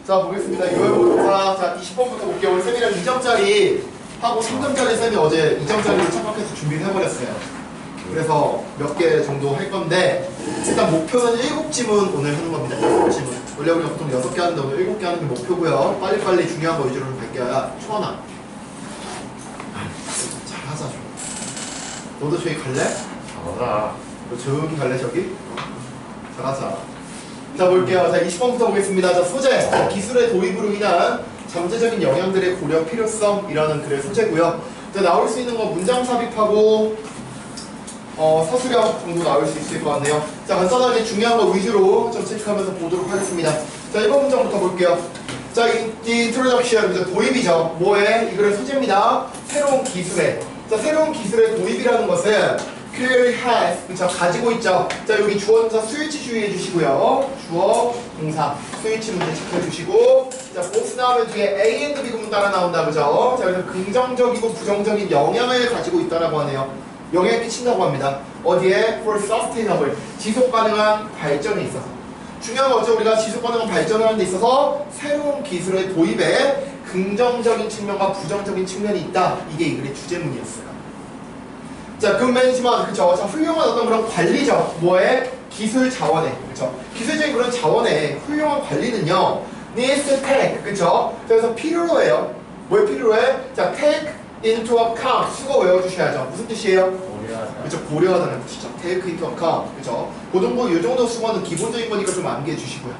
자, 보겠습니다. 요일보동사. 자, 20번부터 볼게요. 오늘 쌤이랑 2점짜리 하고 3점짜리 쌤이 어제 2점짜리로 착각해서 준비를 해버렸어요. 그래서 몇 개 정도 할 건데, 일단 목표는 7지문 오늘 하는 겁니다. 7지문. 원래 우리가 보통 6개 하는데 오늘 7개 하는 게 목표고요. 빨리빨리 중요한 거 위주로 갈게요. 야, 초원아. 잘하자, 좀. 너도 저기 갈래? 잘하자. 너 저기 갈래, 저기? 잘하자. 자, 볼게요. 자, 20번부터 보겠습니다. 자, 소재. 자, 기술의 도입으로 인한 잠재적인 영향들의 고려 필요성이라는 글의 소재고요. 자, 나올 수 있는 거 문장 삽입하고 서술형 정도 나올 수 있을 것 같네요. 자, 간단하게 중요한 거 위주로 좀 체크하면서 보도록 하겠습니다. 자, 1번 문장부터 볼게요. 자, 이 introduction, 도입이죠. 뭐에? 이 글의 소재입니다. 새로운 기술에. 자, 새로운 기술의 도입이라는 것은 clearly has, 그쵸? 가지고 있죠. 자, 여기 주어 동사 수일치 주의해 주시고요. 주어 동사 수일치 문제 체크해 주시고, 자, both 나오면 뒤에 A and B 구문 따라 나온다, 그죠? 자, 그래서 긍정적이고 부정적인 영향을 가지고 있다라고 하네요. 영향을 끼친다고 합니다. 어디에? for sustainable, 지속 가능한 발전에 있어서. 중요한 건 어째 우리가 지속 가능한 발전을 하는 데 있어서 새로운 기술의 도입에 긍정적인 측면과 부정적인 측면이 있다. 이게 이 글의 주제문이었어요. 자, 그 매니지먼트, 그쵸? 자, 훌륭한 어떤 그런 관리죠. 뭐에? 기술 자원에, 그쵸? 기술적인 그런 자원에 훌륭한 관리는요, needs to take, 그쵸? 그래서 필요로 해요. 뭐에 필요해? 자, take into account. 수거 외워주셔야죠. 무슨 뜻이에요? 고려하자. 그쵸? 고려하다는 뜻이죠. take into account, 그쵸? 고등부 이 정도 수거는 기본적인 거니까 좀 암기해 주시고요.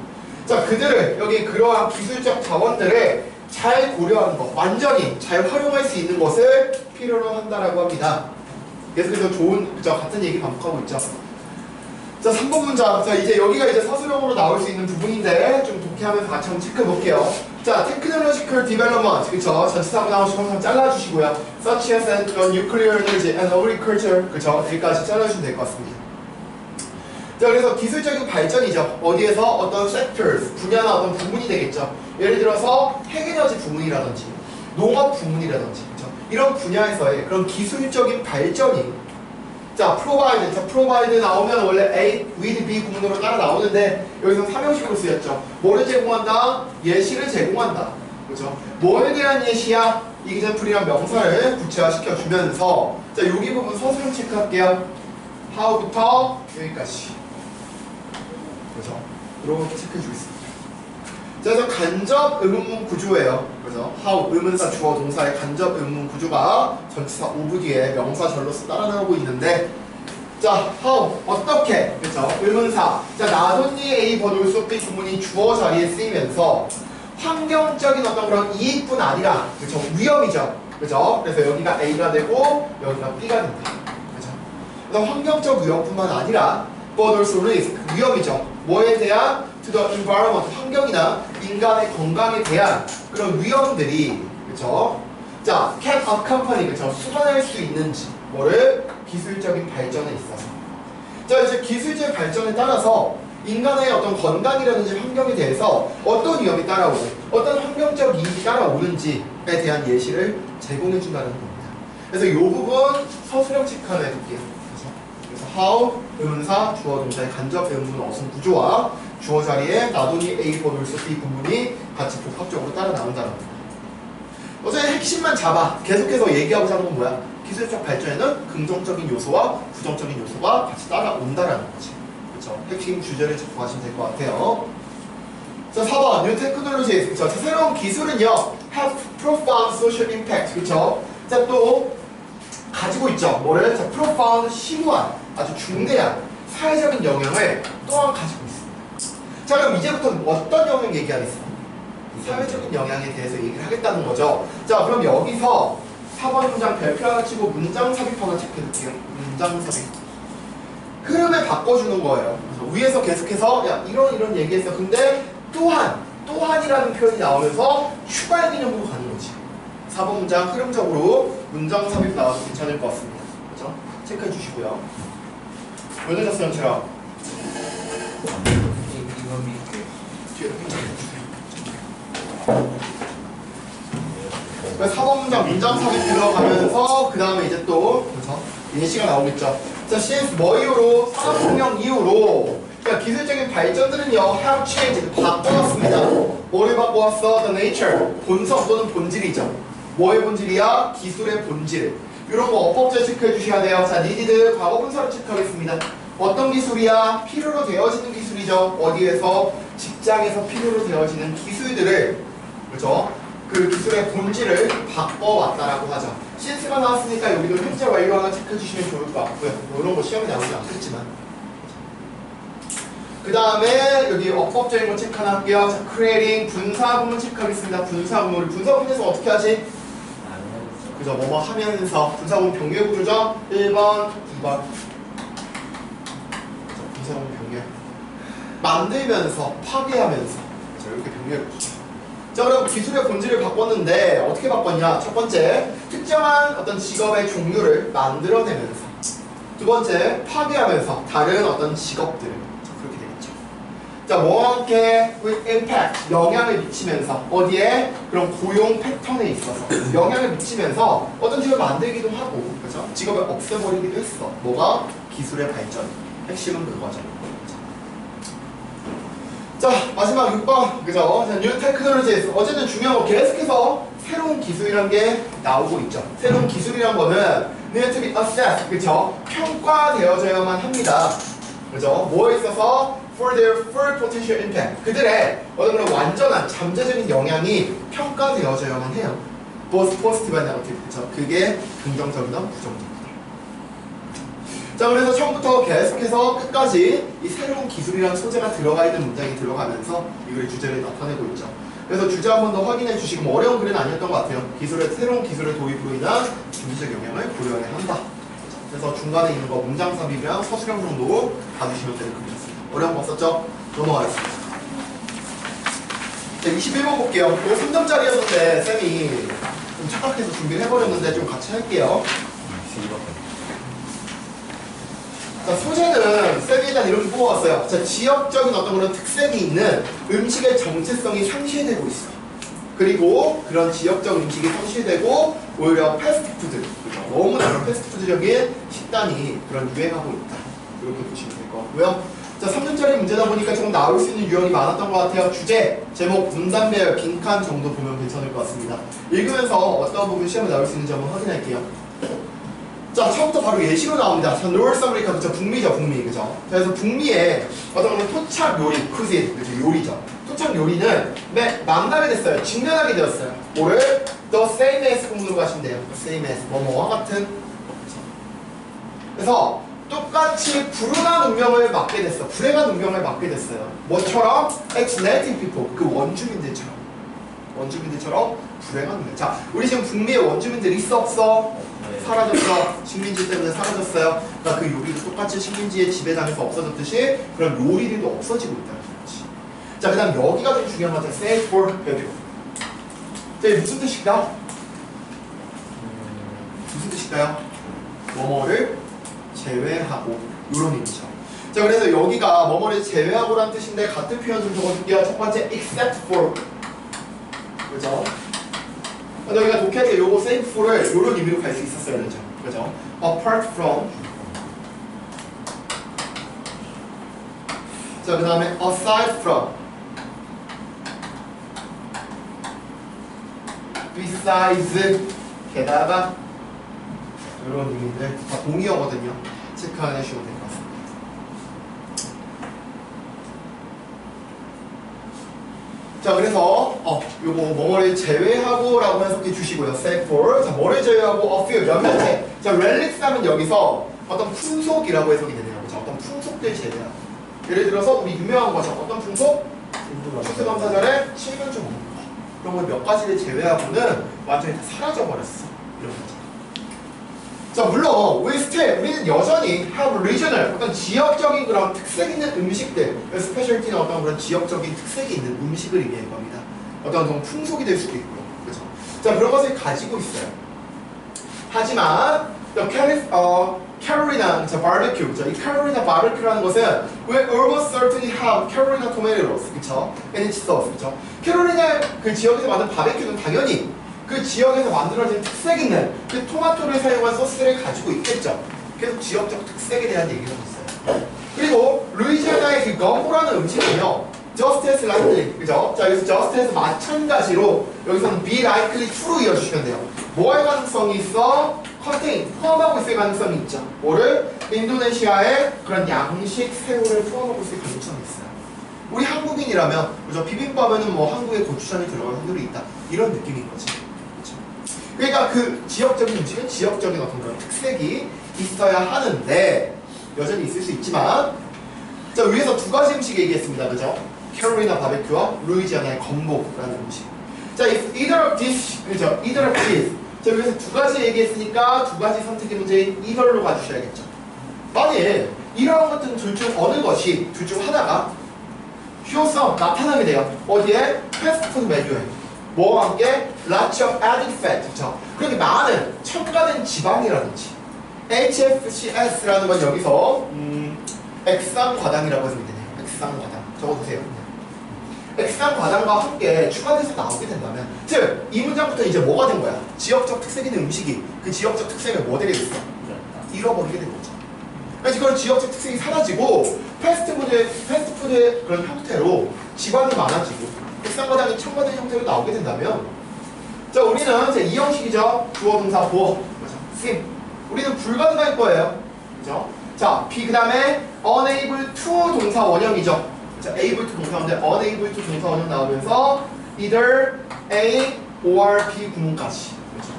자, 그들을, 여기 그러한 기술적 자원들을 잘 고려하는 것, 완전히 잘 활용할 수 있는 것을 필요로 한다라고 합니다. 계속해서 좋은, 그쵸? 같은 얘기 반복하고 있죠. 자, 3번 문장. 자, 이제 여기가 이제 서술형으로 나올 수 있는 부분인데, 좀 독해하면서 같이 한번 체크해 볼게요. 자, technological development. 그쵸? 전치사하고 나오시고 항상 잘라주시고요. such as nuclear energy and agriculture. 그쵸? 여기까지 잘라주시면 될 것 같습니다. 자, 그래서 기술적인 발전이죠. 어디에서? 어떤 sectors, 분야나 어떤 부문이 되겠죠. 예를 들어서 핵에너지 부문이라든지, 농업 부문이라든지, 그쵸? 이런 분야에서의 그런 기술적인 발전이, 자, provide, 자, provide 나오면 원래 A with B 구문으로 따라 나오는데 여기서 삼형식으로 쓰였죠. 뭐를 제공한다? 예시를 제공한다. 그렇죠? 뭐에 대한 예시야? example이란 명사를 구체화시켜 주면서, 자, 여기 부분 서술형 체크할게요. how부터 여기까지. 그렇죠? 이렇게 체크해 주겠습니다. 자, 그래서 간접 의문문 구조예요. 그래서 how, 의문사, 주어, 동사의 간접 의문문 구조가 전치사 오브 뒤에 명사 절로서 따라 나오고 있는데, 자, how, 어떻게, 그렇죠? 의문사. 자, 나돈니 A 번올 수 B 구문이 주어 자리에 쓰이면서 환경적인 어떤 그런 이익뿐 아니라, 그렇죠? 위험이죠. 그렇죠? 그래서 여기가 A가 되고 여기가 B가 된다. 그렇죠? 그래서 환경적 위험뿐만 아니라 번올 수 risk, 위험이죠. 뭐에 대한? to the environment, 환경이나 인간의 건강에 대한 그런 위험들이, 그쵸? 자, can accompany, 그쵸? 수반할 수 있는지, 뭐를? 기술적인 발전에 있어서. 자, 이제 기술적 발전에 따라서 인간의 어떤 건강이라든지 환경에 대해서 어떤 위험이 따라오고, 어떤 환경적 이익이 따라오는지에 대한 예시를 제공해준다는 겁니다. 그래서 이 부분 서술형 체크하나 해볼게요. 그래서 how, 의문사, 주어, 동사의 간접 의문문 어순 구조와 주어 자리에 나돈이 A 번올 수 B 구문이 같이 복합적으로 따라 나온다는 겁니다. 어차피 핵심만 잡아. 계속해서 얘기하고자 하는 건 뭐야? 기술적 발전에는 긍정적인 요소와 부정적인 요소가 같이 따라온다라는 거지. 그렇죠? 핵심 주제를 잡고 가시면 될 것 같아요. 자, 4번. New technologies. 그렇죠? 자, 새로운 기술은요, have profound social impact. 그렇죠? 자, 또 가지고 있죠. 뭐를? 자, profound, 심오한, 아주 중대한 사회적인 영향을 또한 가지고 있습니다. 자, 그럼 이제부터 어떤 영향 얘기하겠어? 사회적인 영향에 대해서 얘기를 하겠다는 거죠. 자, 그럼 여기서 4번 문장 별표 하나 치고 문장 삽입 하나 체크해볼게요. 문장 삽입. 흐름을 바꿔주는 거예요. 그래서 위에서 계속해서 야, 이런 얘기했어. 근데 또한이라는 표현이 나오면서 추가 개념으로 가는 거지. 4번 문장 흐름적으로 문장 삽입 나와도 괜찮을 것 같습니다. 그렇죠? 체크해 주시고요. 왜 늦었어요, 연철아? 이거 밑에. 뒤에 그래서 4번 문장 삽입 들어가면서 그 다음에 이제 또 그렇죠? 예시가 나오겠죠. 자, since 뭐 이후로 산업혁명 이후로 자, 기술적인 발전들은요, have changed, 바꿔왔습니다. 뭐를 바꿔왔어? The nature, 본성 또는 본질이죠. 뭐의 본질이야? 기술의 본질. 이런 거 어법제 체크해 주셔야 돼요. 자, needed, 과거 분사로 체크하겠습니다. 어떤 기술이야? 필요로 되어지는 기술이죠. 어디에서? 직장에서 필요로 되어지는 기술들을, 그죠? 그 기술의 본질을 바꿔왔다라고 하죠. since가 나왔으니까 여기도 현재 완료 하나 체크해 주시면 좋을 것 같고요. 뭐 이런 거 시험에 나오지 않겠지만. 그 다음에 여기 어법적인 거 체크 하나 할게요. 자, creating 분사구문 체크하겠습니다. 분사구문. 우리 분사구문에서 어떻게 하지? 그죠? 뭐뭐 하면서. 분사구문 병렬 구조죠? 1번, 2번. 분사구문 병렬. 만들면서, 파괴하면서. 자, 이렇게 병렬 구조. 자, 그럼 기술의 본질을 바꿨는데 어떻게 바꿨냐? 첫 번째, 특정한 어떤 직업의 종류를 만들어내면서. 두 번째, 파괴하면서 다른 어떤 직업들을. 자, 뭐와 함께 with impact, 영향을 미치면서 어디에? 그런 고용 패턴에 있어서 영향을 미치면서 어떤 직업을 만들기도 하고, 그렇죠? 직업을 없애버리기도 했어. 뭐가? 기술의 발전. 핵심은 그거죠. 자, 마지막 6번, 그죠? 자, new technologies. 어쨌든 중요한 거 계속해서 새로운 기술이라는 게 나오고 있죠. 새로운 기술이란 거는 need to be assessed, 그죠? 평가되어져야만 합니다. 그죠? 뭐에 있어서? For their full potential impact. 그들의 어떤 그런 완전한 잠재적인 영향이 평가되어져야만 해요. Both positive and negative. 그쵸? 그게 긍정적이든 부정적이든. 자, 그래서 처음부터 계속해서 끝까지 이 새로운 기술이라는 소재가 들어가 있는 문장이 들어가면서 이걸 주제를 나타내고 있죠. 그래서 주제 한 번 더 확인해 주시고, 뭐 어려운 글은 아니었던 것 같아요. 새로운 기술의 도입으로 인한 경제적 영향을 고려해야 한다. 그래서 중간에 있는 거 문장 삽입이랑 서술형 정도 봐주시면 되는 글이었습니다. 어려운 거 없었죠? 넘어가겠습니다. 자, 21번 볼게요. 이거 3점짜리였는데 쌤이 좀 착각해서 준비를 해버렸는데 좀 같이 할게요. 자, 소재는 쌤이 일단 이렇게 뽑아왔어요. 자, 지역적인 어떤 그런 특색이 있는 음식의 정체성이 상실되고 있어. 그리고 그런 지역적 음식이 상실되고 오히려 패스트푸드, 너무나 그런 패스트푸드적인 식단이 그런 유행하고 있다. 이렇게 보시면 될 것 같고요. 자, 3점짜리 문제다 보니까 좀 나올 수 있는 유형이 많았던 것 같아요. 주제, 제목, 분단별, 빈칸 정도 보면 괜찮을 것 같습니다. 읽으면서 어떤 부분 시험에 나올 수 있는지 한번 확인할게요. 자, 처음부터 바로 예시로 나옵니다. 자, North America, 그쵸? 북미죠, 북미, 그죠? 그래서 북미에 어떤 그런 토착 요리, cuisine, 그죠? 요리죠. 토착 요리는 만나게 됐어요. 직면하게 되었어요. 뭐를? The same as 부분으로 가시면 돼요. The same as, 뭐뭐와 같은. 그쵸? 그래서 똑같이 불운한 운명을 맞게 됐어. 불행한 운명을 맞게 됐어요. 뭐처럼? ex-native people, 그 원주민들처럼 불행한 운명. 자, 우리 지금 북미에 원주민들이 있어 없어? 네. 사라졌어. 식민지 때문에 사라졌어요. 그러니까 그 요리도 똑같이 식민지의 지배당해서 없어졌듯이 그런 요리들도 없어지고 있다는 거지. 자, 그 다음 여기가 좀 중요한 것 같아요. save for value. 자, 이게 무슨 뜻일까? 무슨 뜻일까요? 뭐뭐를 제외하고, 이런 의미죠. 자, 그래서 여기가 뭐뭐를 제외하고라는 뜻인데 같은 표현 좀 적어줄게요. 첫 번째, except for. 그죠? 근데 여기가 독해할 때 요거 save for를 이런 의미로 갈 수 있었어요. 그죠? 그죠? apart from. 자, 그 다음에 aside from. besides. 게다가. 이런 의미들 다 동의어거든요. 체크하시면 될 것 같습니다. 자, 그래서 요거 뭐뭐를 제외하고 라고 해석해 주시고요. save for. 자, 뭐를 제외하고? a few, 몇몇의. 자, relics 하면 여기서 어떤 풍속이라고 해석이 되네요. 그죠? 어떤 풍속들 제외하고. 예를 들어서 우리 유명한 거죠. 어떤 풍속? 추수감사절에 칠면조 먹는 거. 그런 걸 몇 가지를 제외하고는 완전히 다 사라져버렸어. 이런 거죠. 자, 물론 우리는 여전히 have regional, 어떤 지역적인 그런 특색 있는 음식들, 스페셜티나 어떤 그런 지역적인 특색이 있는 음식을 의미하는 겁니다. 어떤 그런 풍속이 될 수도 있고요. 그렇죠? 자, 그런 것을 가지고 있어요. 하지만 캐롤리나 바베큐, 이 캐롤리나 바베큐라는 것은 we almost certainly have Carolina tomatoes, 그렇죠? And its sauce, 그렇죠? 캐롤리나 그 지역에서 만든 바베큐는 당연히 그 지역에서 만들어진 특색 있는 그 토마토를 사용한 소스를 가지고 있겠죠. 계속 지역적 특색에 대한 얘기를 하고 있어요. 그리고 루이지아나의 그 건보라는 음식은요. just as likely, 그죠? 자, 여기서 just as 마찬가지로 여기서는 be likely to로 이어주시면 돼요. 뭐 할 가능성이 있어? contain, 포함하고 있을 가능성이 있죠. 뭐를? 인도네시아의 그런 양식 새우를 포함하고 있을 가능성이 있어요. 우리 한국인이라면, 그죠? 비빔밥에는 뭐 한국의 고추장이 들어갈 확률이 있다. 이런 느낌인 거지. 그렇죠? 그러니까 그 지역적인 음식은 지역적인 어떤 그런 특색이 있어야 하는데, 여전히 있을 수 있지만, 자, 위에서 두 가지 음식 얘기했습니다. 그죠? 캐롤리나 바베큐와 루이지아나의 건보라는 음식. 자, if either of this, 그죠? either of these. 자, 여기서 두 가지 얘기했으니까 두 가지 선택의 문제인 either로 가주셔야겠죠. 만일 이러한 것들은 둘 중 어느 것이, 둘 중 하나가 효성, 나타나게 돼요. 어디에? 패스트푸드 메뉴에. 뭐와 함께? lots of added fat. 그쵸? 그렇게 많은 첨가된 지방이라든지 HFCS라는 건 여기서 액상과당이라고 해서 되네요. 액상과당. 적어두세요. 액상과당과 함께 추가돼서 나오게 된다면, 즉, 이 문장부터 이제 뭐가 된 거야? 지역적 특색 있는 음식이 그 지역적 특색을 뭐 되게 됐어? 잃어버리게 된 거죠. 그래서 그런 지역적 특색이 사라지고 패스트푸드의 그런 형태로 지방이 많아지고 액상과당이 첨가된 형태로 나오게 된다면, 자, 우리는 이제 이 형식이죠. 주어, 동사, 보어. 그렇죠? sim. 우리는 불가능할 거예요. 그죠? 자, B 그 다음에 unable to 동사 원형이죠. 자, able to 동사인데 unable to 동사 원형 나오면서 either A or B 구문까지. 그렇죠?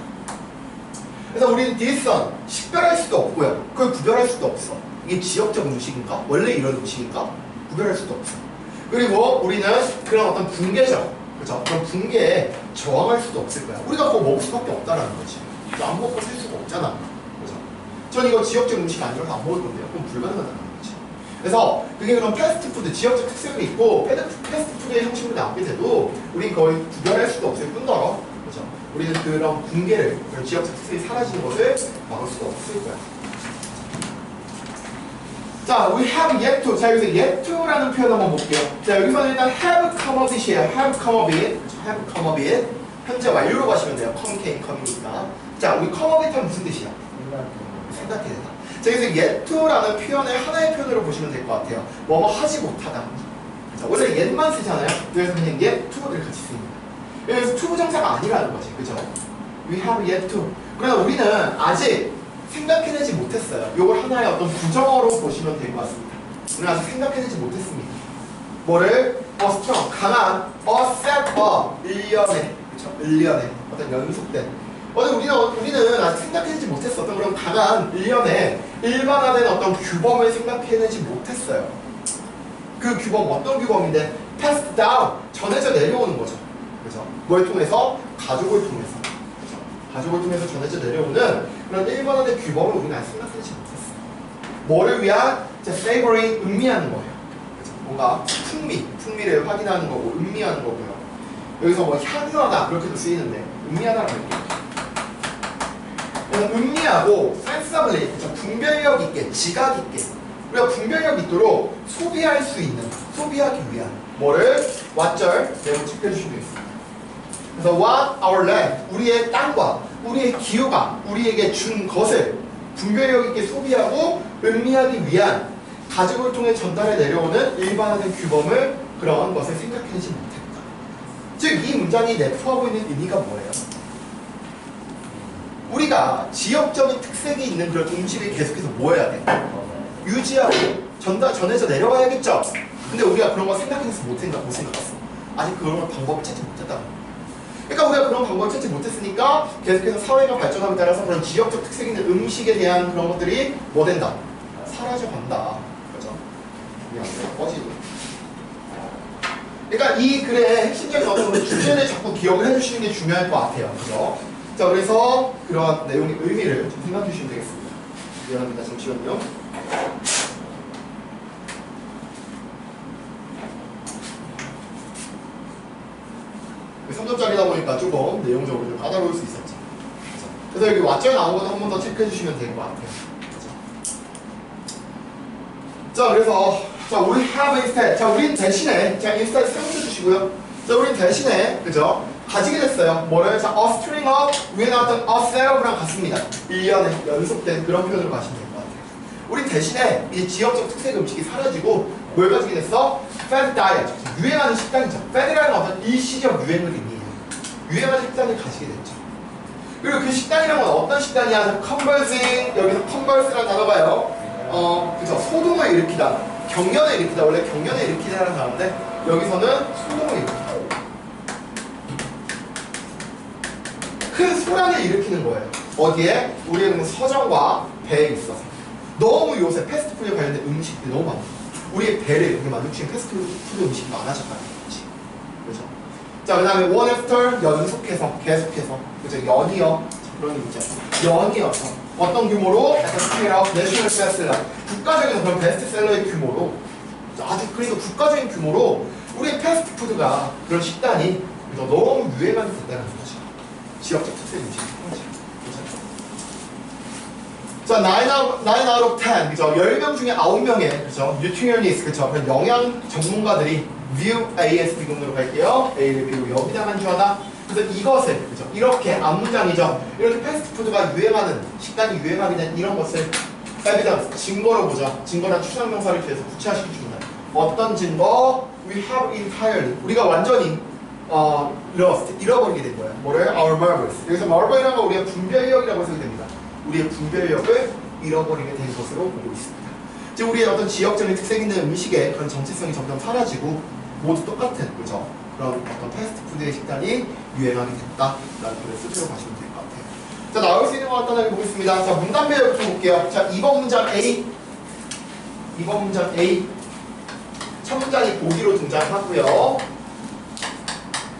그래서 우리는 discern 식별할 수도 없고요. 그걸 구별할 수도 없어. 이게 지역적 음식인가? 원래 이런 음식인가? 구별할 수도 없어. 그리고 우리는 그런 어떤 붕괴적, 그렇죠? 그런 붕괴에 저항할 수도 없을 거야. 우리가 그거 먹을 수밖에 없다라는 거지. 안 먹고 살 수가 없잖아. 그렇죠? 전 이거 지역적 음식 아니라서 안 먹을 건데요. 그럼 불가능하다는 거지. 그래서 그게 그런 패스트푸드, 지역적 특색이 있고 패스트푸드의 형식으로 나오게 돼도 우린 거의 구별할 수도 없을 뿐더러, 그렇죠? 우리는 그런 붕괴를, 그런 지역적 특색이 사라지는 것을 막을 수가 없을 거야. 자, we have yet to. 자, 여기서 yet to라는 표현 한번 볼게요. 자, 여기서는 일단 have come of it이에요. have come of it. have come of it. 현재 완료로 가시면 돼요. come, came, come이니까. 자, 우리 come of it 하면 무슨 뜻이야? 생각해야 된다. 자, 여기서 yet to라는 표현을 하나의 표현으로 보시면 될 것 같아요. 뭐뭐 하지 못하다. 자, 원래 yet만 쓰잖아요. 그래서 그냥 yet to를 같이 씁니다. 그래서 to 부정사가 아니라는 거지. 그죠? we have yet to. 그러나 우리는 아직 생각해내지 못했어요. 이걸 하나의 어떤 부정어로 보시면 될 것 같습니다. 우리는 아직 생각해내지 못했습니다. 뭐를? strong, 강한, set up, 일련의, 그쵸? 일련의, 어떤 연속된. 우리는 아직 생각해내지 못했었던 그런 강한 일련의 일반화된 어떤 규범을 생각해내지 못했어요. 그 규범, 어떤 규범인데? passed down, 전해져 내려오는 거죠. 그죠? 뭘 통해서? 가족을 통해서. 가족을 통해서 전해져 내려오는 그런 일반화된 규범을 우리는 아직 생각하지 못했어요. 뭐를 위한? savory, 음미하는 거예요. 그렇죠? 뭔가 풍미를 확인하는 거고 음미하는 거고요. 여기서 뭐 향유하다 그렇게도 쓰이는데 음미하다라는 얘기예요. 음미하고 sensibly, 그렇죠? 분별력 있게, 지각 있게 우리가 분별력 있도록 소비할 수 있는, 소비하기 위한 뭐를? 왓절 내용 체크해 주시면 되겠습니다. 그래서 what our land, 우리의 땅과 우리의 기후가 우리에게 준 것을 분별력 있게 소비하고 음미하기 위한 가족을 통해 전달해 내려오는 일반화된 규범을 그러한 것을 생각해내지 못했다. 즉 이 문장이 내포하고 있는 의미가 뭐예요? 우리가 지역적인 특색이 있는 그런 음식을 계속해서 뭐 해야 돼? 유지하고 전해져 내려가야겠죠? 근데 우리가 그런 거 생각해서 못 생각했어. 아직 그런 방법을 찾지 못했다. 그러니까 우리가 그런 방법을 찾지 못했으니까 계속해서 사회가 발전함에 따라서 그런 지역적 특색 있는 음식에 대한 그런 것들이 뭐 된다? 사라져간다. 그죠? 꺼지고. 그러니까 이 글의 핵심적인 어떤 주제를 자꾸 기억을 해주시는 게 중요할 것 같아요. 그죠? 자, 그래서 그런 내용의 의미를 좀 생각해 주시면 되겠습니다. 미안합니다. 잠시만요. 삼점짜리다 보니까 조금 내용적으로 좀 까다로울 수 있었죠. 그래서 여기 왓절 나온 것도 한 번 더 체크해 주시면 될 것 같아요. 자, 그래서 자, 우리 have instead. 자, 우린 대신에 자, instead 세워쳐 주시고요. 자, 우린 대신에 그죠? 가지게 됐어요. 뭐를? 자, a string of 위에 나왔던 a setup랑 같습니다. 1년에 연속된 그런 표현으로 가시면 될 것 같아요. 우리 대신에 이 지역적 특색 음식이 사라지고 뭘 가지게 됐어? fad diet, 유행하는 식단이죠. fad이라는 어떤 일시적 유행을 의미해요. 유행하는 식단을 가지게 됐죠. 그리고 그 식단이란 건 어떤 식단이야? conversing, 여기서 converse라는 단어가요. 그죠? 소동을 일으키다, 경련을 일으키다. 원래 경련을 일으키다라는 단어인데 여기서는 소동을 일으키다. 큰 소란을 일으키는 거예요. 어디에? 우리의 서점과 배에 있어서. 너무 요새 패스트푸드에 관련된 음식들이 너무 많아. 우리의 배를 이렇게 만족시키는 패스트푸드 음식이 많아졌다는 거지. 그죠? 자, 그 다음에 one after, 연속해서, 계속해서. 그죠? 연이어. 그런 의미죠. 연이어서. 어떤 규모로? 약간 스케일업, 내셔널 베스트셀러. 국가적인 그런 베스트셀러의 규모로. 아주 그래도 국가적인 규모로 우리의 패스트푸드가 그런 식단이 그죠? 너무 유행하게 된다는 거죠. 지역적 특색 음식. 자, 9 out of 10, 그죠? 10명 중에 9명의, 그죠? nutritionist, 그죠? 그런 영양 전문가들이 view A에서 B군으로 갈게요. A를 B로 여기다만 주하다. 그래서 이것을, 그죠? 이렇게 앞문장이죠. 이렇게 패스트푸드가 유행하는, 식단이 유행하게 된 이런 것을 evidence, 증거로 보자. 증거란 추상명사를 뒤에서 구체화시켜 줍니다. 어떤 증거? We have entirely. 우리가 완전히 lost, 잃어버리게 된 거예요. 뭐를? Our marbles. 여기서 marvel이라는 건 우리가 분별력이라고 해석이 됩니다. 우리의 분별력을 잃어버리게 된 것으로 보고 있습니다. 즉 우리의 어떤 지역적인 특색 있는 음식의 그런 정체성이 점점 사라지고 모두 똑같은, 그죠? 그런 어떤 패스트푸드의 식단이 유행하게 됐다라는 그런 수치로 가시면 될 것 같아요. 자, 나올 수 있는 것 같다는 보겠습니다. 자, 문단 배열부터 볼게요. 자, 2번 문장 A. 2번 문장 A. 첫 문장이 보기로 등장하고요.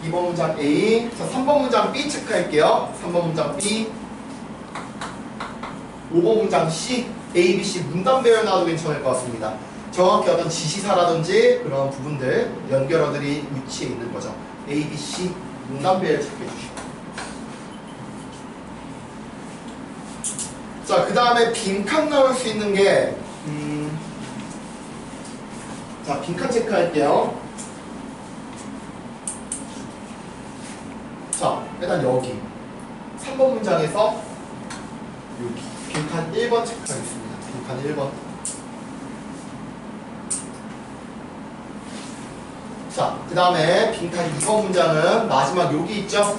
2번 문장 A. 자, 3번 문장 B 체크할게요. 3번 문장 B. 5번 문장 C, A, B, C 문단 배열 나와도 괜찮을 것 같습니다. 정확히 어떤 지시사라든지 그런 부분들, 연결어들이 위치해 있는 거죠. A, B, C 문단 배열 체크해 주시고. 자, 그 다음에 빈칸 나올 수 있는 게, 자, 빈칸 체크할게요. 자, 일단 여기. 3번 문장에서 여기. 빈칸 1번 체크하겠습니다. 빈칸 1번. 자, 그 다음에 빈칸 2번 문장은 마지막 여기 있죠?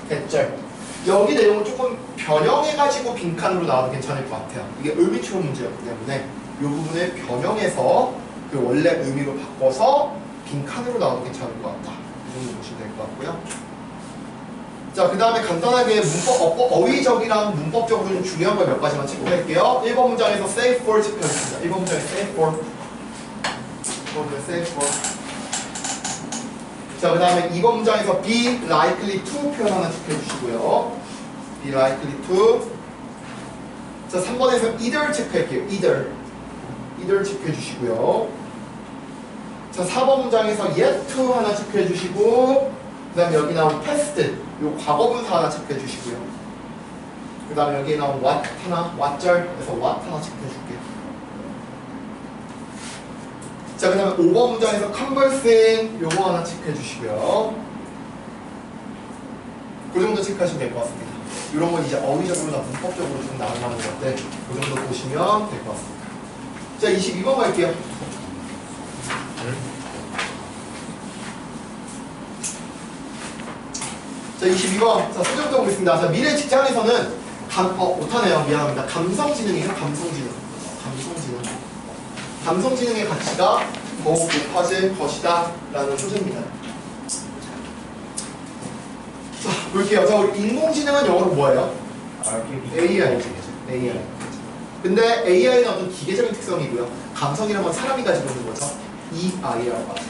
대절. 여기 내용을 조금 변형해가지고 빈칸으로 나와도 괜찮을 것 같아요. 이게 의미추론 문제였기 때문에 이 부분을 변형해서 그 원래 의미로 바꿔서 빈칸으로 나와도 괜찮을 것 같다. 이 정도 보시면 될 것 같고요. 자, 그 다음에 간단하게 어휘적이랑 문법적으로 좀 중요한 걸 몇 가지만 체크할게요. 1번 문장에서 save for 체크하겠습니다. 1번 문장에 save for. 1번 문장에 save for. 자, 그 다음에 2번 문장에서 be likely to 표현 하나 체크해 주시고요. be likely to. 자, 3번에서 either 체크할게요. either 체크해 주시고요. 자, 4번 문장에서 yet to 하나 체크해 주시고, 그 다음에 여기 나온 past, 요 과거분사 하나 체크해 주시고요. 그 다음에 여기에 나온 what 하나, what절, 그래서 what 하나 체크해 줄게요. 자, 그 다음에 5번 문장에서 conversing, 요거 하나 체크해 주시고요. 그 정도 체크하시면 될 것 같습니다. 이런 건 이제 어휘적으로나 문법적으로 좀 나눠가는 건데, 그 정도 보시면 될 것 같습니다. 자, 22번 갈게요. 자, 22번. 자, 소절부터 보겠습니다. 자, 미래 직장에서는 못하네요. 미안합니다. 감성지능이에요. 감성지능의 가치가 더욱 높아질 것이다. 라는 소재입니다. 자, 볼게요. 자, 우리 인공지능은 영어로 뭐예요? AI죠. AI. 근데 AI는 어떤 기계적인 특성이고요. 감성이란 건 사람이 가지고 있는 거죠. EI라고 하죠.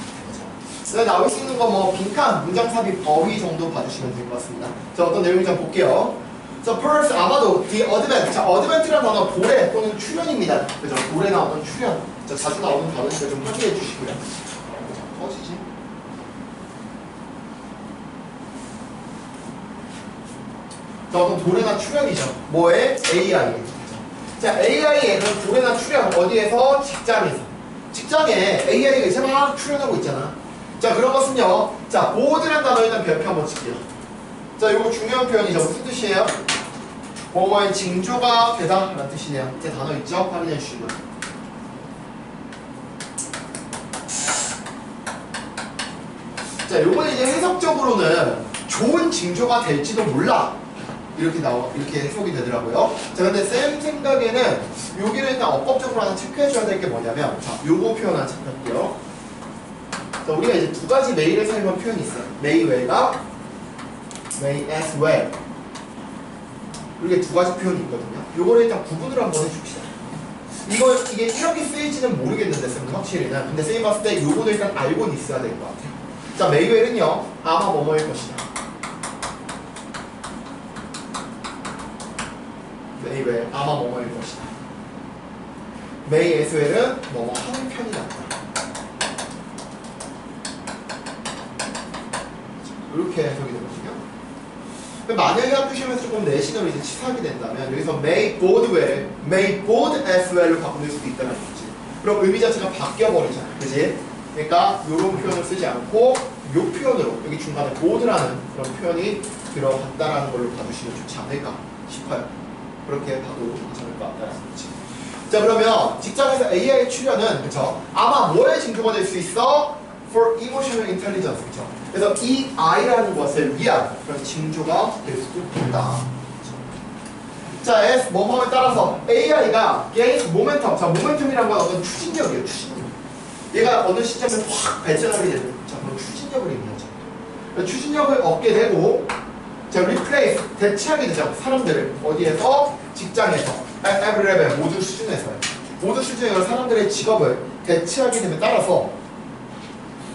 네, 나올 수 있는 거 뭐 빈칸, 문장 삽입, 어휘 정도 봐주시면 될 것 같습니다. 자, 어떤 내용인지 한번 볼게요. 자, perhaps 아마도 the advent. 자, advent라는 단어 도래 또는 출현입니다. 그죠? 도래나 어떤 출현. 자, 자주 나오는 단어니까 좀 확인해 주시고요. 그죠? 터지지? 자, 어떤 도래나 출현이죠. 뭐에? AI. 자, AI의 그런 도래나 출현 어디에서? 직장에서. 직장에 AI가 이제 막 출현하고 있잖아. 자, 그런 것은요. 자, 보드라는 단어 일단 별표 한번 칠게요. 자, 이거 중요한 표현이죠. 무슨 뜻이에요? 뭐뭐의 징조가 되다 라는 뜻이네요. 밑에 단어 있죠? 확인해 주시고요. 자, 요번에 이제 해석적으로는 좋은 징조가 될지도 몰라. 이렇게 해석이 되더라고요. 자, 근데 쌤 생각에는 여기를 일단 어법적으로 하나 체크해줘야 될 게 뭐냐면, 자, 요거 표현 하나 체크할게요. 자, 우리가 이제 두 가지 may를 사용한 표현이 있어요. may well과 may as well. 이렇게 두 가지 표현이 있거든요. 요거를 일단 구분을 한번 해줍시다. 이게 이렇게 쓰일지는 모르겠는데, 쌤은 확실히는. 근데 쌤이 봤을 때 요거는 일단 알고는 있어야 될 것 같아요. 자, may well은요, 아마 뭐뭐일 것이다. may well, 아마 뭐뭐일 것이다. may as well은 뭐뭐 하는 편이 낫다. 이렇게 해석이 되거든요. 만약에 학교시험에서 조금 내신으로 이제 치사하게 된다면 여기서 may both well, may both as well로 바꿀 수도 있다는 거지. 그럼 의미 자체가 바뀌어버리잖아, 그지? 그러니까 이런 표현을 쓰지 않고 이 표현으로 여기 중간에 both라는 그런 표현이 들어갔다라는 걸로 봐주시면 좋지 않을까 싶어요. 그렇게 봐도 괜찮을 것 같다는 거지. 자, 그러면 직장에서 AI 출연은 그쵸? 아마 뭐의 징조가 될 수 있어? For emotional intelligence, 그쵸? 그래서 이 I라는 것을 위한 그런 징조가 될 수도 있다. 자, S 뭐뭐에 따라서 AI가 gains momentum. 자, momentum이란 건 어떤 추진력이에요, 추진력. 얘가 어느 시점에 확 발전하게 되는, 자, 그런 추진력을 의미하죠. 추진력을 얻게 되고, 자, replace, 대체하게 되죠. 사람들을 어디에서? 직장에서, every level, 모든 수준에서요. 모든 수준에서 사람들의 직업을 대체하게 됨에 따라서,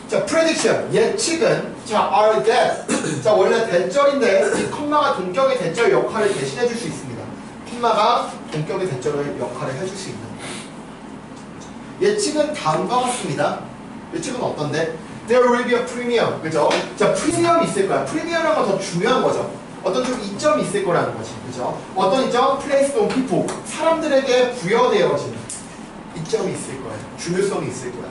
자, prediction, 예측은, 자, are that. 자, 원래 대절인데 이 컴마가 동격의 대절 역할을 대신해 줄 수 있습니다. 컴마가 동격의 대절 역할을 해줄 수 있는. 예측은 다음과 같습니다. 예측은 어떤데? There will be a premium, 그죠? 자, 프리미엄이 있을 거야. 프리미엄이란 건 더 중요한 거죠. 어떤 좀 이점이 있을 거라는 거지, 그죠? 어떤 이점? Placed on people, 사람들에게 부여되어지는 이점이 있을 거야. 중요성이 있을 거야.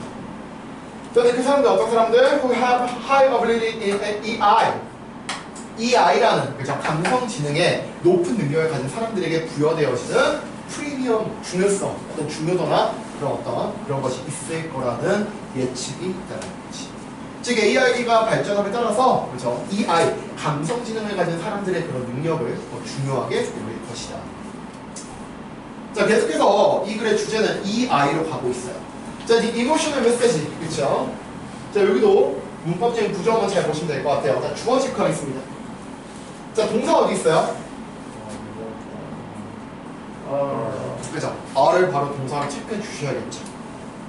그 사람들 어떤 사람들? Who have high ability in EI. EI라는, 그죠? 감성지능에 높은 능력을 가진 사람들에게 부여되어지는 프리미엄, 중요성, 어떤 중요도나 그런 것이 있을 거라는 예측이 있다는 거지. 즉 AI가 발전함에 따라서, 그죠? EI, 감성지능을 가진 사람들의 그런 능력을 더 중요하게 여길 것이다. 자, 계속해서 이 글의 주제는 EI로 가고 있어요. 자, the emotional message, 그쵸? 자, 여기도 문법적인 구조만 잘 보시면 될 것 같아요. 자, 주어 체크하겠습니다. 자, 동사 어디 있어요? 그죠? R을 바로 동사로 체크해 주셔야겠죠.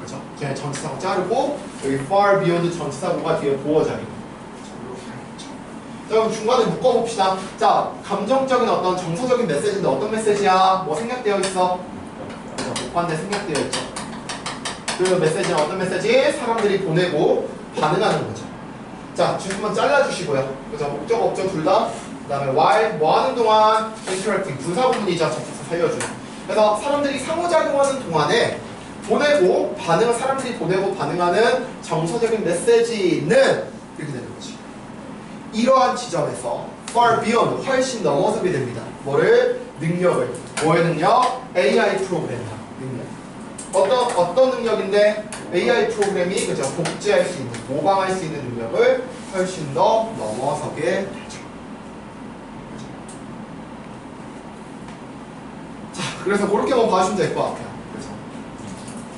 그죠? 그냥 전치사고 자르고, 여기 far beyond 전치사고가 뒤에 보어 자리고. 자, 그럼 중간에 묶어봅시다. 자, 감정적인 어떤 정서적인 메시지인데 어떤 메시지야? 뭐 생략되어 있어? 목반대 생략되어 있죠. 그 메시지는 어떤 메시지? 사람들이 보내고 반응하는 거죠. 자, 주소만 잘라주시고요. 그죠? 목적, 업적 둘 다. 그 다음에 while, 뭐 하는 동안 interacting, 분사 부분이죠. 접속사 살려주는. 그래서 사람들이 상호작용하는 동안에 보내고 반응을 사람들이 보내고 반응하는 정서적인 메시지는 이렇게 되는 거지. 이러한 지점에서 far beyond, 훨씬 넘어서게 됩니다. 뭐를? 능력을. 뭐의 능력? AI 프로그램이야. 능력. 어떤 능력인데 AI 프로그램이 그죠? 복제할 수 있는, 모방할 수 있는 능력을 훨씬 더 넘어서게 되죠. 자, 그래서 그렇게 한번 봐주시면 될 것 같아요. 그래서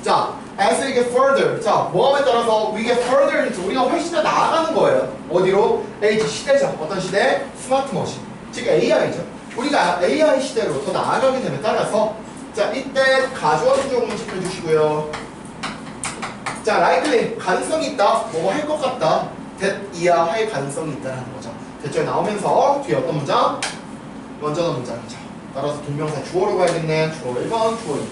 자, as we get further, 자, 뭐함에 따라서 we get further into, 우리가 훨씬 더 나아가는 거예요. 어디로? age 시대죠. 어떤 시대? 스마트 머신, 즉 AI죠. 우리가 AI 시대로 더 나아가게 됨에 따라서, 자, 이때 가주어 수조금을 체크해주시고요. 자, likely, 가능성이 있다. 뭐뭐 할 것 같다. that 이하 할 가능성이 있다는 거죠. 대절에 나오면서 뒤에 어떤 문장? 먼저 문장이죠. 따라서 동명사 주어로 가야겠네. 주어 1번, 주어 2번.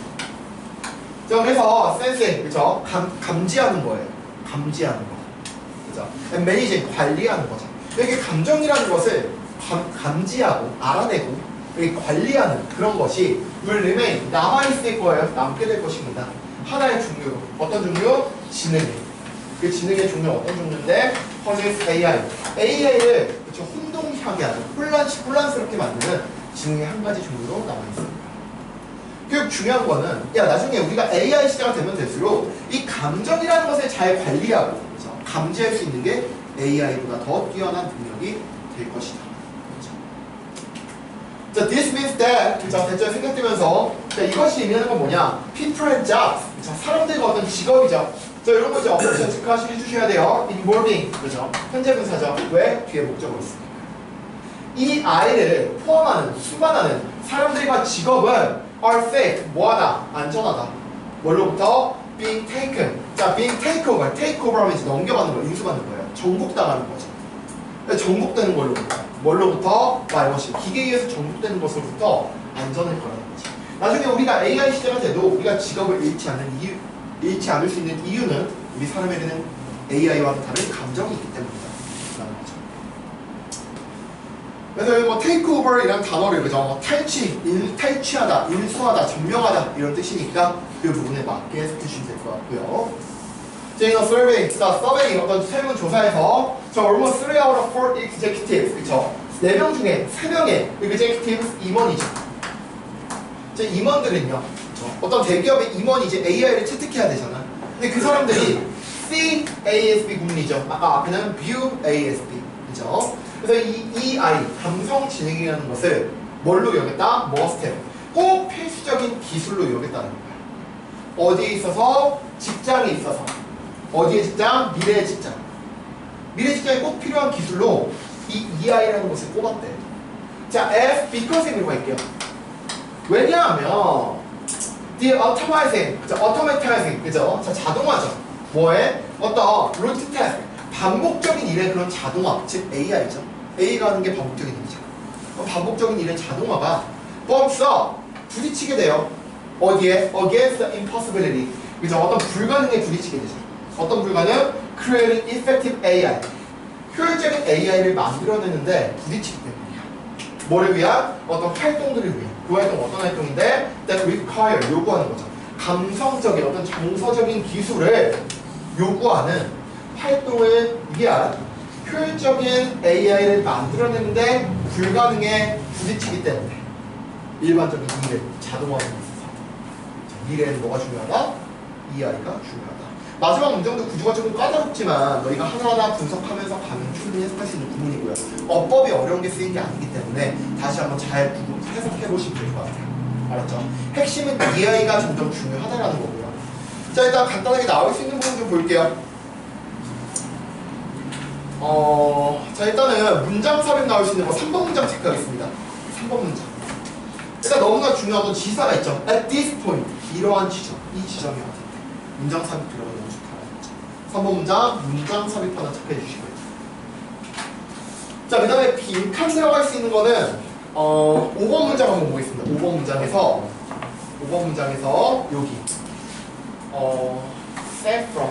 자, 그래서 센스, 그죠? 감지하는 거예요. 감지하는 거. 그죠? and managing, 관리하는 거죠. 이게 감정이라는 것을 감지하고 알아내고 관리하는 그런 것이 will remain, 남아있을 거예요. 남게 될 것입니다. 하나의 종류로. 어떤 종류? 지능이. 그 지능의 종류는 어떤 종류인데? 퍼즐 AI. AI를 그렇죠? 혼동하게 하는, 혼란스럽게 만드는 지능의 한 가지 종류로 남아있습니다. 교육 중요한 거는 나중에 우리가 AI 시대가 되면 될수록 이 감정이라는 것을 잘 관리하고 그렇죠? 감지할 수 있는 게 AI보다 더 뛰어난 능력이 될 것이다. 그렇죠? 자, this means that 대체로 생각되면서 이것이 의미하는 건 뭐냐? People and jobs. 그렇죠? 사람들과 어떤 직업이죠. 자, 이런 거죠. 체크하시 해주셔야 돼요. involving. 그렇죠? 현재 분사죠. 왜? 뒤에 목적어가 있습니다. 이 I를 포함하는, 수반하는 사람들과 직업은 are safe, 뭐하다? 안전하다. 뭘로부터? being taken. 자, being takeover. takeover 하면 이제 넘겨받는 거예요. 인수받는 거예요. 정복당하는 거죠. 정복되는 걸로부터. 뭘로부터? by 것이. 기계에 의해서 정복되는 것으로부터 안전할 거라는 거지. 나중에 우리가 AI 시대가 돼도 우리가 직업을 잃지 않을 수 있는 이유는 우리 사람에게는 AI와는 다른 감정이 있기 때문이다. 라는 거죠. 그래서 뭐 takeover 이란 단어를 그죠? 탈취하다, 인수하다, 점령하다 이런 뜻이니까 그 부분에 맞게 해석해주시면 될 것 같고요. 자, 이거 survey, survey 어떤 설문조사에서 almost 3 out of 4 executives, 그쵸? 4명 중에 3명의 executives 임원이죠. 자, 임원들은요, 어떤 대기업의 임원이 이제 AI를 채택해야 되잖아. 근데 그 사람들이 CASB 구문이죠. 아까 앞에는 View ASB, 그죠? 그래서 이 I, 감성지능이라는 것을 뭘로 여겼다? must have. 꼭 필수적인 기술로 여겼다는 거예요. 어디에 있어서? 직장에 있어서. 어디의 직장? 미래의 직장. 미래 직장에 꼭 필요한 기술로 이 EI라는 것을 꼽았대. 자, F, because로 갈게요. 왜냐하면 the automatizing, 그죠? automatizing, 그죠? 자, 자동화죠. 뭐에? 어떤 routine task, 반복적인 일의 그런 자동화, 즉 AI죠. A가 하는 게 반복적인 일이죠. 반복적인 일의 자동화가 bumps up, 부딪히게 돼요. 어디에? Against the impossibility, 그죠? 어떤 불가능에 부딪히게 되죠. 어떤 불가능? Creating effective AI, 효율적인 AI를 만들어내는데 부딪히기 때문이야. 뭐를 위한? 어떤 활동들을 위한. 그 활동 어떤 활동인데? That require, 요구하는 거죠. 감성적인 어떤 정서적인 기술을 요구하는 활동을 위한 효율적인 AI를 만들어내는데 불가능에 부딪히기 때문에 일반적인 일을 자동화하는 데 있어서 미래에는 뭐가 중요하다? EI가 중요하다. 마지막 문장도 구조가 조금 까다롭지만 너희가 하나하나 분석하면서 가면 충분히 해석할 수 있는 구문이고요. 어법이 어려운 게 쓰인 게 아니기 때문에 다시 한번 잘 해석해 보시면 될 것 같아요. 알았죠? 핵심은 EI가 점점 중요하다라는 거고요. 자, 일단 간단하게 나올 수 있는 부분 좀 볼게요. 자, 일단은 문장 삽입 나올 수 있는 거 3번 문장 체크하겠습니다. 3번 문장. 일단 너무나 중요한 지사가 있죠. At this point, 이러한 지점, 이 지점이 어딘데? 문장 삽입 들어가는 거 좋다. 3번 문장, 문장 삽입 하나 체크해 주시고요. 자, 그 다음에 빈칸 들어갈 수 있는 거는 5번 문장 한번 보겠습니다. 5번 문장에서 여기 set from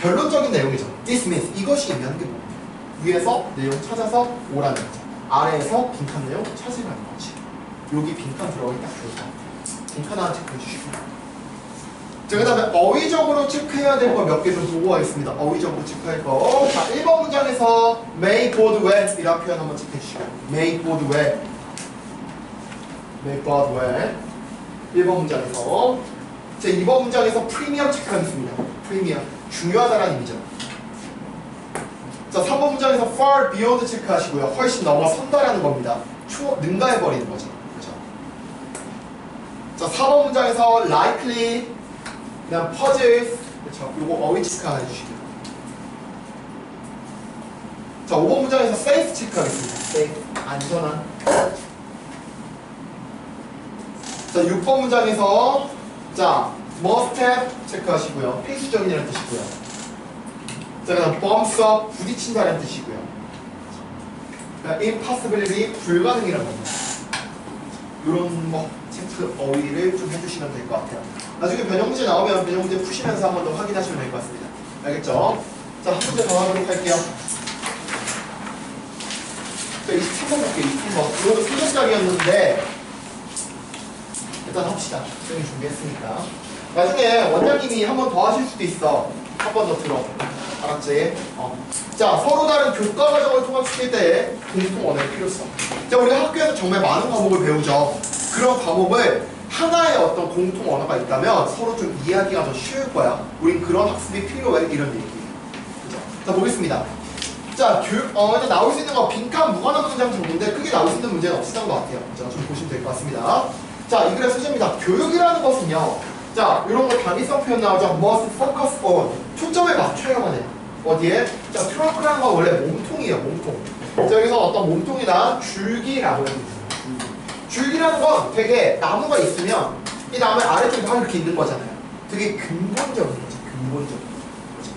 결론적인 내용이죠. dismiss, 이것이 의미하는 게 뭐예요? 위에서 내용 찾아서 오라는 거죠. 아래에서 빈칸 내용 찾으라는 거지. 여기 빈칸 들어가기 딱 좋을 것 같아요. 빈칸 하나 체크해 주시고. 자, 그 다음에 어휘적으로 체크해야 될 거 몇 개 좀 보고 가겠습니다. 어휘적으로 체크할 거. 자, 1번 문장에서 may board well 이라는 표현 한번 체크해 주시고. may board well. may board well. 1번 문장에서. 자, 2번 문장에서 프리미엄 체크하겠습니다. 프리미엄. 중요하다라는 의미죠. 자, 3번 문장에서 far beyond 체크하시고요. 훨씬 넘어선다라는 겁니다. 능가해버리는 거죠. 그죠? 자, 4번 문장에서 likely, 그다음 puzzles, 그렇죠? 요거 어휘 체크 하나 해주시고요. 자, 5번 문장에서 safe 체크하겠습니다. safe, 안전한. 자, 6번 문장에서 자, must have 체크하시고요. 필수적인이라는 뜻이고요. 자, 그 다음 bumps up, 부딪힌다는 뜻이고요. impossibility, 불가능이라는 겁니다. 이런 거 체크 어휘를 좀 해주시면 될 것 같아요. 나중에 변형 문제 나오면 변형 문제 푸시면서 한 번 더 확인하시면 될 것 같습니다. 알겠죠? 자, 한 문제 더 하도록 할게요. 자, 23번 볼게요. 23번. 이것도 3점짜리였는데 일단 합시다. 선생님이 준비했으니까. 나중에 원장님이 한 번 더 하실 수도 있어. 한 번 더 들어. 알았지? 자, 서로 다른 교과 과정을 통합시킬 때 공통 언어의 필요성. 자, 우리가 학교에서 정말 많은 과목을 배우죠. 그런 과목을 하나의 어떤 공통 언어가 있다면 서로 좀 이해하기가 더 쉬울 거야. 우린 그런 학습이 필요해. 이런 얘기예요. 그죠? 자, 보겠습니다. 자, 일단 나올 수 있는 거 빈칸 무관한 문장 정도인데 크게 나올 수 있는 문제는 없었던 것 같아요. 자, 좀 보시면 될 것 같습니다. 자, 이 글의 소재입니다. 교육이라는 것은요. 자, 이런 거 단위성 표현 나오죠. must focus on. 초점을 맞춰야만 해요. 어디에? 자, 트렁크라는 건 원래 몸통이에요. 몸통. 자, 여기서 어떤 몸통이나 줄기라고 해요. 줄기라는 건 되게 나무가 있으면 이 나무의 아래쪽에 막 이렇게 있는 거잖아요. 되게 근본적인 거죠. 근본적인 거죠.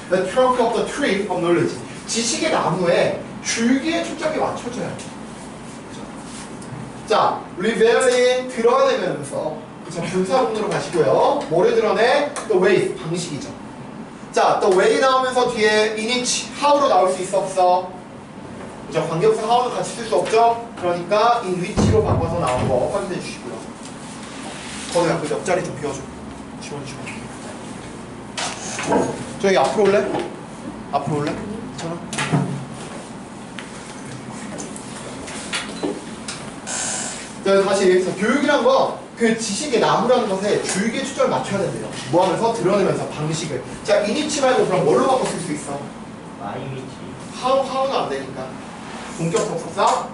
The trunk of the tree of knowledge. 지식의 나무에 줄기에 초점이 맞춰져야 돼요. 자, revealing 드러내면서 그쵸, 분사문으로 가시고요. 뭐를 드러내? The way, 방식이죠. 자, the way 나오면서 뒤에 in which, how로 나올 수 있어 없어? 그죠, 관계부사 how는 같이 쓸 수 없죠? 그러니까 in which로 바꿔서 나온 거 확인해 주시고요. 거기다 그 옆자리 좀 비워줘. 지워주시면. 저기 앞으로 올래? 앞으로 올래? 괜찮아? 자, 다시 교육이란 건 그 지식의 나무라는 것에 줄기에 초점을 맞춰야 된대요. 뭐 하면서? 드러내면서 방식을. 자, 이니치 말고 그럼 뭘로 바꿔 쓸 수 있어? 마이미치. 하우는 안 되니까. 본격 접속사?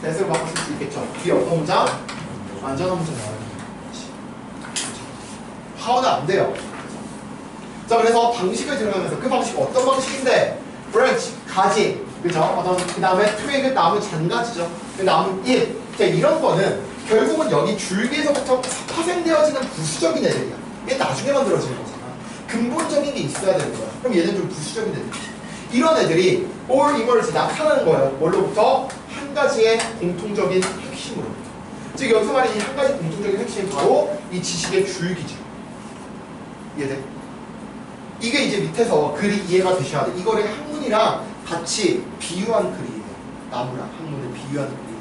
대세로 바꿔 쓸 수 있겠죠. 뒤에 어떤 문장? 완전한 문장 나와요. 하우는 안 돼요. 자, 그래서 방식을 드러내면서 그 방식 어떤 방식인데? branch, 가지. 그죠? 어떤, 그 다음에 트위그, 나무 잔가지죠. 그 나무 잎. 자, 이런 거는 결국은 여기 줄기에서부터 파생되어지는 부수적인 애들이야. 얘 나중에 만들어지는 거잖아. 근본적인 게 있어야 되는 거야. 그럼 얘는 좀 부수적인 애들. 이런 애들이 all emerge, 나타나는 거예요. 뭘로부터? 한 가지의 공통적인 핵심으로부터. 즉 여기서 말하는 이 한 가지 공통적인 핵심이 바로 이 지식의 줄기죠. 이해돼? 이게 이제 밑에서 글이 이해가 되셔야 돼. 이거를 학문이랑 같이 비유한 글이에요. 나무랑 학문을 비유한 글이에요.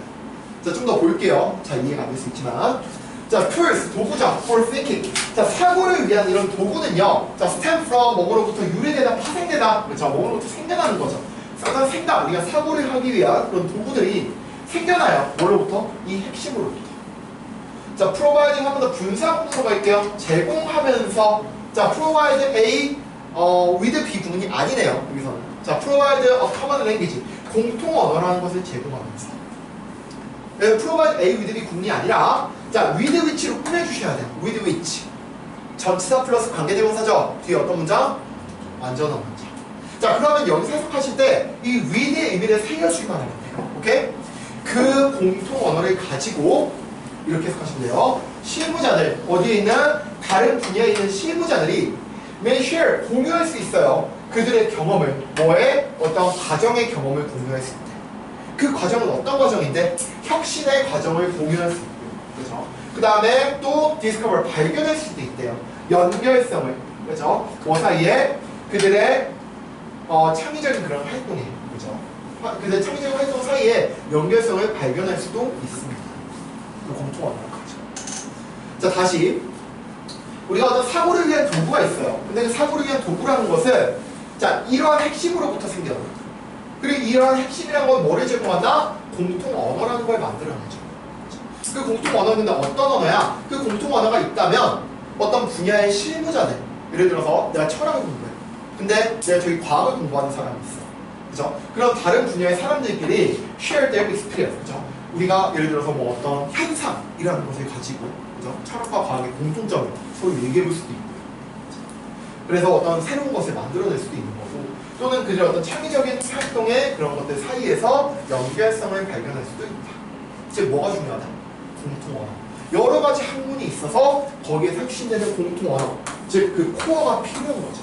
자, 좀 더 볼게요. 자, 이해가 안 될 수 있지만. 자, tools, 도구죠. for thinking. 자, 사고를 위한 이런 도구는요. 자, stem from, 뭐로부터 유래되다, 파생되다. 그렇죠. 뭐로부터 생겨나는 거죠. 어떤 생각, 우리가 사고를 하기 위한 그런 도구들이 생겨나요. 뭐로부터? 이 핵심으로부터. 자, providing 한 번 더 분사구문으로 갈게요. 제공하면서. 자, provide A, with B 구문이 아니네요. 여기서는. 자, provide a common language. 공통 언어라는 것을 제공하면서. provide A with B 구문이 아니라 자, with which로 꾸며주셔야 돼요. with which. 전치사 플러스 관계대명사죠. 뒤에 어떤 문장? 완전한 문장. 자, 그러면 여기서 해석하실 때 이 with의 의미를 살려주기만 하면 돼요. 오케이? 그 공통 언어를 가지고 이렇게 해석하시면 돼요. 실무자들, 어디에 있는 다른 분야에 있는 실무자들이 may share, 공유할 수 있어요. 그들의 경험을, 뭐에? 어떤 과정의 경험을 공유할 수 있대. 그 과정은 어떤 과정인데? 혁신의 과정을 공유할 수 있고요. 그죠? 그 다음에 또 discover, 발견할 수도 있대요. 연결성을, 그죠? 그 사이에 그들의 창의적인 그런 활동이에요. 그죠? 그들의 창의적인 활동 사이에 연결성을 발견할 수도 있습니다. 그 공통 언어는 거죠. 자, 다시 우리가 어떤 사고를 위한 도구가 있어요. 근데 그 사고를 위한 도구라는 것은 자, 이러한 핵심으로부터 생겨납니다. 그리고 이러한 핵심이라는 건 뭐를 제공한다? 공통 언어라는 걸 만들어내죠. 그 공통 언어는 어떤 언어야? 그 공통 언어가 있다면 어떤 분야의 실무자들, 예를 들어서 내가 철학을 공부해. 근데 내가 저기 과학을 공부하는 사람이 있어. 그죠? 그런 다른 분야의 사람들끼리 share their experience. 그죠? 우리가 예를 들어서 뭐 어떤 현상이라는 것을 가지고, 그죠? 철학과 과학의 공통점을 서로 얘기해 볼 수도 있고. 그래서 어떤 새로운 것을 만들어낼 수도 있는 거고, 또는 그들 어떤 창의적인 활동의 그런 것들 사이에서 연결성을 발견할 수도 있다. 즉 뭐가 중요하다? 공통 언어. 여러 가지 학문이 있어서 거기에서 혁신되는 공통 언어, 즉 그 코어가 필요한 거죠.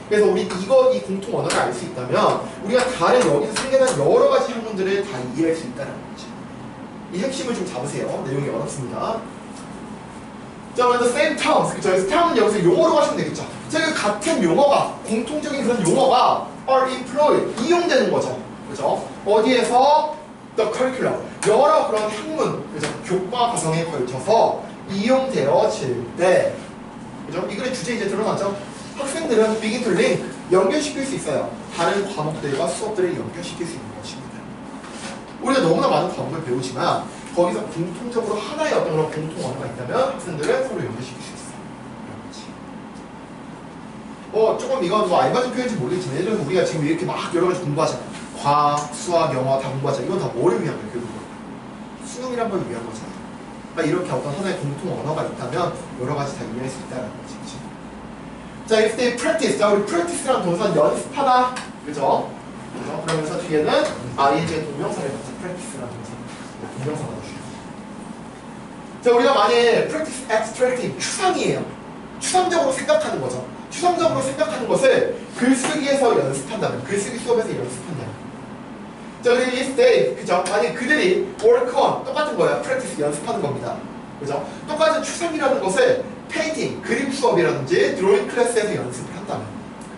그래서 우리 이 공통 언어를 알 수 있다면 우리가 다른 여기서 생겨난 여러 가지 학문들을 다 이해할 수 있다는 거죠. 이 핵심을 좀 잡으세요. 내용이 어렵습니다. 자, 먼저 same terms. 그쵸? term은 여기서 용어로 하시면 되겠죠. 즉, 같은 용어가, 공통적인 그런 용어가 are employed, 이용되는 거죠. 그죠? 어디에서? the curriculum. 여러 그런 학문, 그죠? 교과 과정에 걸쳐서 이용되어질 때, 그죠? 이 글의 주제 이제 드러나죠? 학생들은 begin to link, 연결시킬 수 있어요. 다른 과목들과 수업들을 연결시킬 수 있는 것입니다. 우리가 너무나 많은 과목을 배우지만 거기서 공통적으로 하나의 어떤 그런 공통 언어가 있다면 학생들은 서로 연결시킬 수 있어. 조금 이건 뭐 알맞은 표현인지 모르겠지만 예를 들어서 우리가 지금 이렇게 막 여러 가지 공부하잖아. 과학, 수학, 영어 다 공부하잖아. 이건 다 뭐를 위한 거야, 결국은? 수능이란 걸 위한 거잖아. 그러니까 이렇게 어떤 하나의 공통 언어가 있다면 여러 가지 다 이해할 수 있다는 거지, 그치? 자, if they practice. 자, 우리 practice라는 동사는 연습하다. 그죠? 그러면서 뒤에는 ing의 동명사를 갖자. practice라는 동사. 동명사가 넣어주죠. 자, 우리가 만약에 practice abstracting, 추상이에요. 추상적으로 생각하는 거죠. 추상적으로 생각하는 것을 글쓰기에서 연습한다면, 글쓰기 수업에서 연습한다면. 자, 그리고 if they, 그죠? 만약에 그들이 work on, 똑같은 거예요. practice, 연습하는 겁니다. 그죠? 똑같은 추상이라는 것을 페인팅, 그림 수업이라든지 드로잉 클래스에서 연습을 한다면.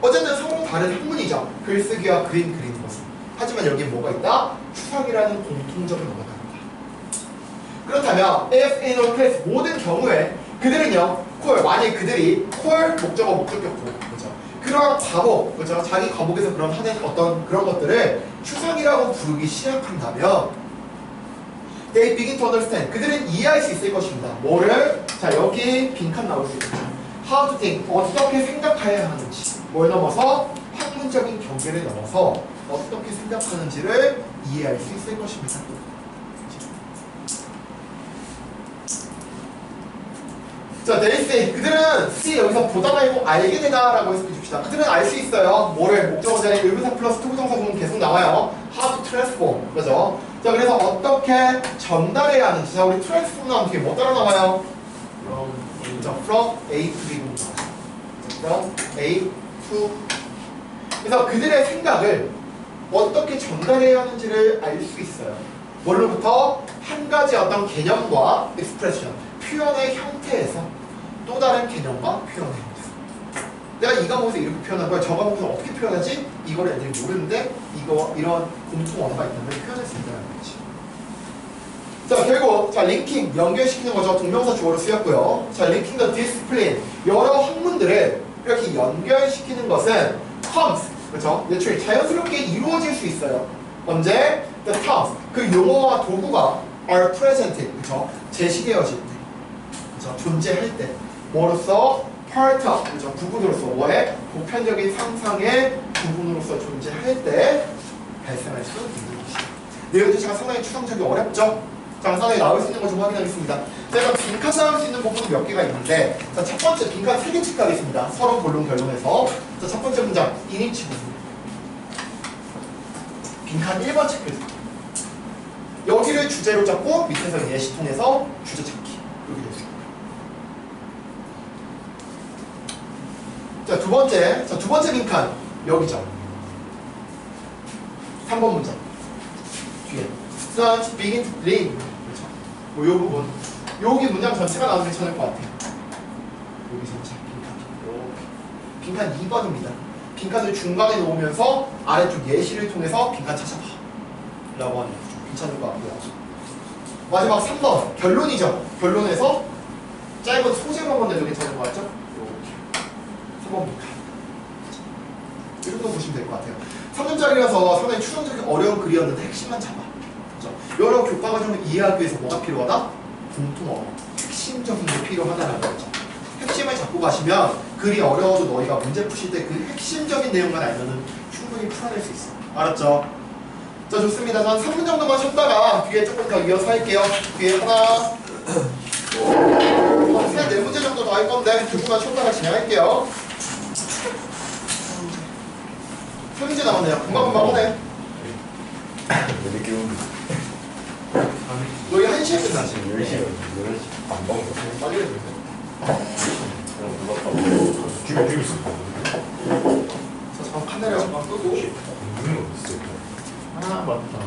어쨌든 서로 다른 학문이죠. 글쓰기와 그림 그리는 것은. 하지만 여기에 뭐가 있다? 추상이라는 공통적인 언어가 있다. 그렇다면 if in all case, 모든 경우에 그들은요, 콜, 만약에 그들이 콜, 목적어, 목적격보, 그죠? 그러한 과목, 그죠? 자기 과목에서 그런 하는 어떤 그런 것들을 추상이라고 부르기 시작한다면 they begin to understand. 그들은 이해할 수 있을 것입니다. 뭐를? 자, 여기 빈칸 나올 수 있죠. how to think. 어떻게 생각해야 하는지. 뭘 넘어서? 학문적인 경계를 넘어서 어떻게 생각하는지를 이해할 수 있을 것입니다. 자, they say. 그들은 see 여기서 보다 말고 알게 되다 라고 해석해 줍시다. 그들은 알 수 있어요. 뭐를? 목적어 자리에 의문사 플러스 투부정사 보면 계속 나와요. how to transform. 그죠? 자, 그래서 어떻게 전달해야 하는지. 자, 우리 transform 나오면 뒤에 뭐 따라 나와요? from A to B 부분 나와요. from A to. 그래서 그들의 생각을 어떻게 전달해야 하는지를 알 수 있어요. 뭘로부터? 한 가지 어떤 개념과 expression, 표현의 형태에서 또 다른 개념과 표현의 형태. 내가 이 과목에서 이렇게 표현한 거야. 저 과목에서 어떻게 표현하지? 이걸 애들이 모르는데 이런 공통 언어가 있다면 표현할 수 있다는 거지. 자, 결국 자, 링킹, 연결시키는 거죠. 동명사 주어로 쓰였고요. 자, 링킹 the discipline. 여러 학문들을 이렇게 연결시키는 것은 comes, 그렇죠? naturally, 자연스럽게 이루어질 수 있어요. 언제? The terms, 그 용어와 도구가 are presented, 그렇죠? 제시되어질 때, 그렇죠? 존재할 때, 뭐로서? part of, 그렇죠? 부분으로서, 뭐에? 보편적인 상상의 부분으로서 존재할 때 발생할 수 있는 것이다. 내용 자체가 상당히 추상적이 어렵죠? 자, 상당히 나올 수 있는 거 좀 확인하겠습니다. 제가 빈칸 나올 수 있는 부분이 몇 개가 있는데, 자, 첫 번째 빈칸 3개씩 가겠습니다. 서론, 본론, 결론에서. 자, 첫 번째 문장, 인입치 부분. 빈칸 1번 체크해서. 여기를 주제로 잡고 밑에서 예시 통해서 주제 찾기. 이렇게 됐습니다. 자, 두 번째 빈칸 여기죠. 3번 문장 뒤에 start, begin, read. 그렇죠? 뭐 요 부분, 여기 문장 전체가 나오면 괜찮을 것 같아요. 여기 전체 빈칸 2번입니다. 빈칸을 중간에 놓으면서 아래쪽 예시를 통해서 빈칸 찾아봐 라고 하는 거죠. 괜찮을 것 같고요. 마지막 3번 결론이죠. 결론에서 짧은 소제로만 내도 괜찮을 것 같죠? 이렇게 3번 빈칸 이 정도 보시면 될 것 같아요. 3점짜리라서 상당히 추상적인 어려운 글이었는데 핵심만 잡아. 그렇죠? 여러 교과 과정을 이해하기 위해서 뭐가 필요하다? 공통어, 핵심적인 게 필요하다는 거죠. 핵심을 잡고 가시면 글이 어려워도 너희가 문제 푸실 때 그 핵심적인 내용만 알면은 충분히 풀어낼 수 있어. 알았죠? 자, 좋습니다. 전 3분 정도만 쉬었다가 뒤에 조금 더 이어서 할게요. 뒤에 하나, 세, 네 문제 정도 더 할 건데 조금만 쉬었다가 진행할게요. 3문제 남았네요. 금방금방 하네. 왜 이렇게 오는데? 너희 1시에 끝나지? 10시 안 먹어. 빨리 해도 돼. 그냥 놀랐다고. 죽여 있어. 자, 잠깐 카메라 잠깐 끄고. 눈이 어딨어? 아 맞다.